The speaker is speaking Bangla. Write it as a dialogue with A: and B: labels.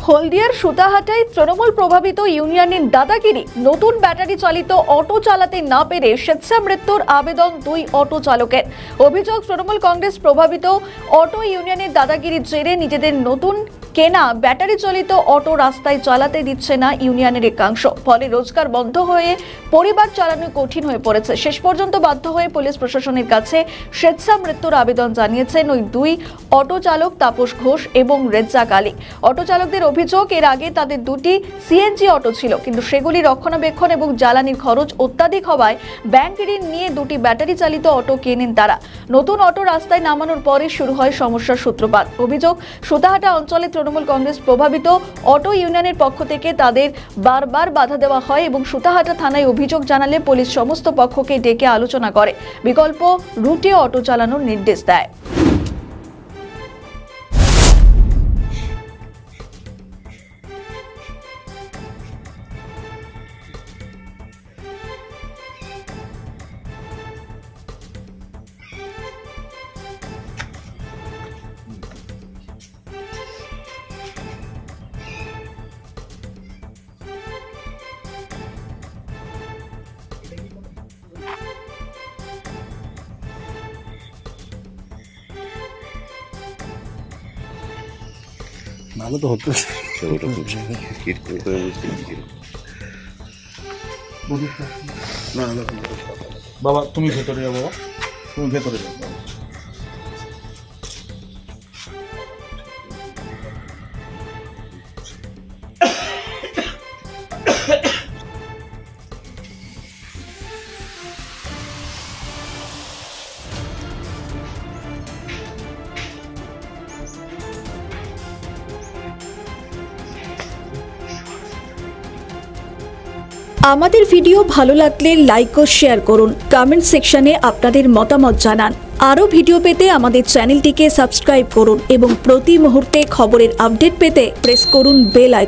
A: হলদিয়ার সুতাহাটায় তৃণমূল প্রভাবিত ইউনিয়নের দাদাগিরি। নতুন ব্যাটারি চালিত অটো চালাতে না পেরে স্বেচ্ছা মৃত্যুর আবেদন দুই অটো চালকের। অভিযোগ, তৃণমূল কংগ্রেস প্রভাবিত অটো ইউনিয়নের দাদাগিরির জেরে নিজেদের নতুন কেনা ব্যাটারি চালিত অটো রাস্তায় চালাতে দিচ্ছে না ইউনিয়নের একাংশ। ফলে রোজগার বন্ধ হয়ে পরিবার চালানো কঠিন হয়ে পড়েছে। শেষ পর্যন্ত বাধ্য হয়ে পুলিশ প্রশাসনের কাছে স্বেচ্ছা মৃত্যুর আবেদন জানিয়েছেন ওই দুই অটো চালক তাপস ঘোষ এবং রেজ্জাক আলী। অটো চালকদের অভিযোগ, এর আগে তাদের দুটি সিএনজি অটো ছিল, কিন্তু সেগুলি রক্ষণাবেক্ষণ এবং জ্বালানির খরচ অত্যাধিক হওয়ায় ব্যাংক ঋণ নিয়ে দুটি ব্যাটারি চালিত অটো কেনেন তারা। নতুন অটো রাস্তায় নামানোর পরে শুরু হয় সমস্যার সূত্রপাত। অভিযোগ, সুতাহাটা অঞ্চলে তৃণমূল কংগ্রেস প্রভাবিত অটো ইউনিয়নের পক্ষ থেকে তাদের বারবার বাধা দেওয়া হয় এবং সুতাহাটা থানায় অভিযোগ জানালে পুলিশ সমস্ত পক্ষকে ডেকে আলোচনা করে বিকল্প রুটে অটো চালানোর নির্দেশ দেয়।
B: ভালো তো হতো।
C: বাবা তুমি ভেতরে যাও, বাবা তুমি ভেতরে যাও।
A: আমাদের ভিডিও ভালো লাগলে লাইক ও শেয়ার করুন। কমেন্ট সেকশনে আপনাদের মতামত জানান। আরও ভিডিও পেতে আমাদের চ্যানেলটিকে সাবস্ক্রাইব করুন এবং প্রতি মুহূর্তে খবরের আপডেট পেতে প্রেস করুন বেল আইকন।